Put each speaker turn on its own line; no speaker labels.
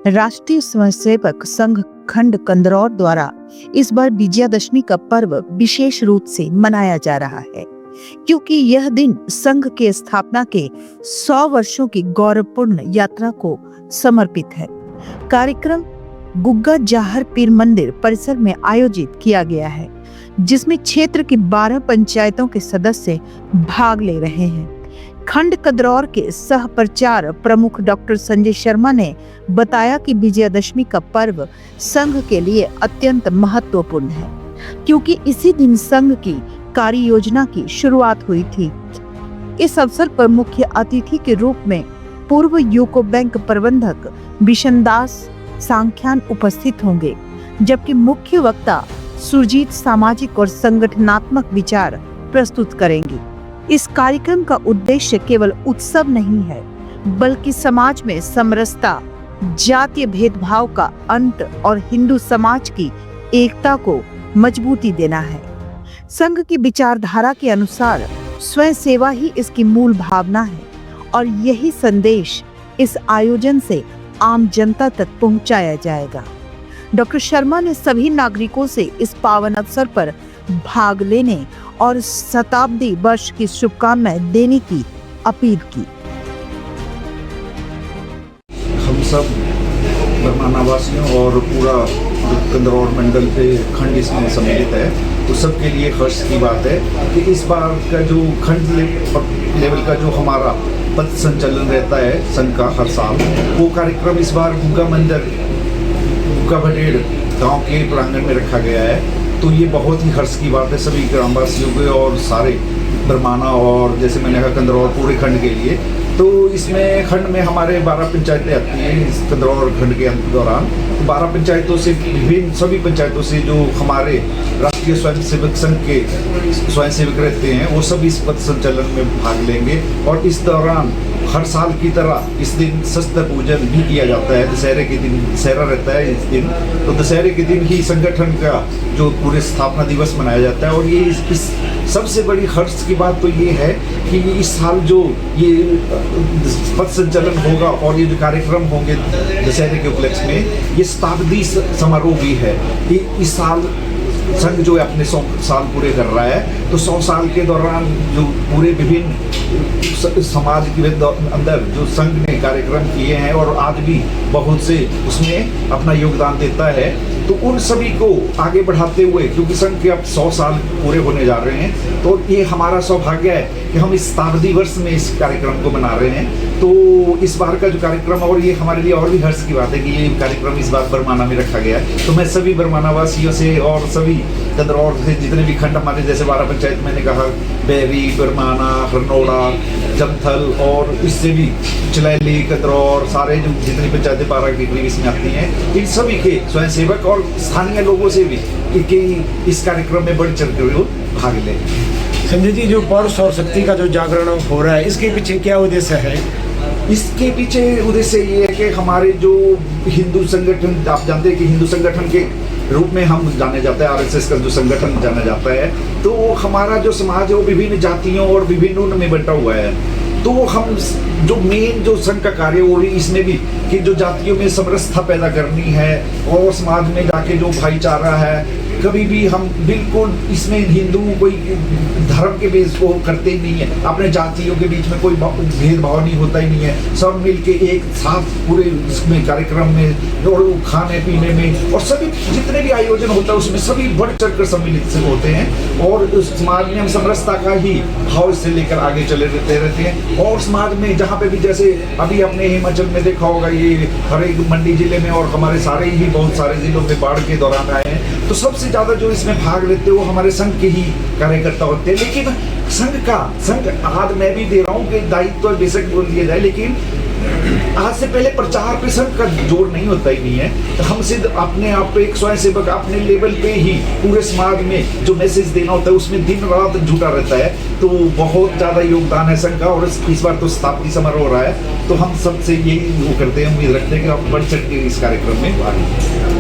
राष्ट्रीय स्वयंसेवक संघ खंड कंदरौर द्वारा इस बार विजयादशमी का पर्व विशेष रूप से मनाया जा रहा है, क्योंकि यह दिन संघ के स्थापना के 100 वर्षों की गौरवपूर्ण यात्रा को समर्पित है। कार्यक्रम गुग्गा जाहर पीर मंदिर परिसर में आयोजित किया गया है, जिसमें क्षेत्र की 12 पंचायतों के सदस्य भाग ले रहे हैं। खंड कंदरौर के सह प्रचार प्रमुख डॉक्टर संजय शर्मा ने बताया कि विजयादशमी का पर्व संघ के लिए अत्यंत महत्वपूर्ण है, क्योंकि इसी दिन संघ की कार्य योजना की शुरुआत हुई थी। इस अवसर पर मुख्य अतिथि के रूप में पूर्व यूको बैंक प्रबंधक बिशन दास सांख्यान उपस्थित होंगे, जबकि मुख्य वक्ता सुरजीत सामाजिक और संगठनात्मक विचार प्रस्तुत करेंगी। इस कार्यक्रम का उद्देश्य केवल उत्सव नहीं है, बल्कि समाज में समरसता, जातीय भेदभाव का अंत और हिंदू समाज की एकता को मजबूती देना है। संघ की विचारधारा के अनुसार स्वयं सेवा ही इसकी मूल भावना है और यही संदेश इस आयोजन से आम जनता तक पहुंचाया जाएगा। डॉक्टर शर्मा ने सभी नागरिकों से इस पावन अवसर पर भाग लेने और शताब्दी वर्ष की शुभकामनाएं देने की अपील की।
हम सब बरमाना वासियों और पूरा कंदरौर मंडल के खंड इसमें सम्मिलित है, तो सबके लिए हर्ष की बात है कि इस बार का जो खंड लेवल का जो हमारा पथ संचलन रहता है संघ का हर साल, वो कार्यक्रम इस बार गुग्गा मंदिर गुग्गा भटेड़ गाँव के प्रांगण में रखा गया है। तो ये बहुत ही हर्ष की बात है सभी ग्रामवासियों के और सारे बरमाना और जैसे मैंने कहा कंदरौर पूरे खंड के लिए। तो इसमें खंड में हमारे 12 पंचायतें आती हैं इस कंदरौर खंड के दौरान। 12 पंचायतों से विभिन्न सभी पंचायतों से जो हमारे राष्ट्रीय स्वयंसेवक संघ के स्वयंसेवक रहते हैं वो सब इस पथ संचलन में भाग लेंगे। और इस दौरान हर साल की तरह इस दिन शस्त्र पूजन भी किया जाता है। दशहरे के दिन दशहरा रहता है इस दिन, तो दशहरे के दिन ही संगठन का जो पूरे स्थापना दिवस मनाया जाता है। और ये इस सबसे बड़ी हर्ष की बात तो ये है कि इस साल जो ये पथ संचलन होगा और ये जो कार्यक्रम होंगे दशहरे के उपलक्ष्य में, ये शताब्दी समारोह भी है। इस साल संघ जो है अपने 100 साल पूरे कर रहा है, तो 100 साल के दौरान जो पूरे विभिन्न समाज के अंदर जो संघ ने कार्यक्रम किए हैं और आज भी बहुत से उसमें अपना योगदान देता है, तो उन सभी को आगे बढ़ाते हुए, क्योंकि संघ के अब 100 साल पूरे होने जा रहे हैं, तो ये हमारा सौभाग्य है कि हम इस शताब्दी वर्ष में इस कार्यक्रम को मना रहे हैं। तो इस बार का जो कार्यक्रम, और ये हमारे लिए और भी हर्ष की बात है कि ये कार्यक्रम इस बार बरमाना में रखा गया है। तो मैं सभी बरमाना वासियों से और सभी कंदरौर से जितने भी खंड हमारे जैसे 12 पंचायत मैंने कहा, बैरी, बरमाना, हरनोड़ा, जमथल और इससे भी चिलैली, कंदरौर, सारे जो जितनी पंचायतें 12 के करीब इसमें आती हैं, इन सभी के स्वयंसेवक और स्थानीय लोगों से भी कि इस कार्यक्रम में बढ़ चढ़ कर भाग लें।
संजय जी, जो पौरुष और शक्ति का जो जागरण हो रहा है, इसके पीछे क्या उद्देश्य है?
इसके पीछे उद्देश्य ये है कि हमारे जो हिंदू संगठन, आप जानते हैं कि हिंदू संगठन के रूप में हम जाने जाते हैं, आरएसएस का जो संगठन जाना जाता है, तो हमारा जो समाज है वो विभिन्न जातियों और विभिन्न उनमें बंटा हुआ है। तो हम जो मेन जो संघ का कार्य वो इसमें भी कि जो जातियों में समरसता पैदा करनी है और समाज में जाके जो भाईचारा है, कभी भी हम बिल्कुल इसमें हिंदू कोई धर्म के बेस को करते ही नहीं है, अपने जातियों के बीच में कोई भेदभाव नहीं होता ही नहीं है, सब मिलके एक साथ पूरे इसमें कार्यक्रम में और खाने पीने में और सभी जितने भी आयोजन होता है उसमें सभी बढ़ चढ़ कर सम्मिलित से होते हैं। और उस समाज में हम समरसता का ही भाव से लेकर आगे चले रहते हैं। और समाज में जहाँ पे भी, जैसे अभी अपने हिमाचल में देखा होगा, ये हर एक मंडी जिले में और हमारे सारे ही बहुत सारे जिलों में बाढ़ के दौरान आए हैं, तो सबसे ज़्यादा जो इसमें भाग लेते हैं वो हमारे संघ के ही कार्यकर्ता होते हैं। लेकिन संघ आज मैं भी दे रहा हूँ कि दायित्व बेशक बोल दिया जाए, लेकिन आज से पहले प्रचार पे संघ का जोर नहीं होता ही नहीं है। तो हम सिर्फ अपने आप पे एक स्वयंसेवक अपने लेवल पे ही पूरे समाज में जो मैसेज देना होता है उसमें दिन रात जुटा रहता है। तो बहुत ज़्यादा योगदान है संघ का। और इस बार तो शताब्दी समारोह हो रहा है, तो हम सबसे यही वो करते हैं, उम्मीद रखते हैं कि आप बढ़ चढ़ के इस कार्यक्रम में भाग लें।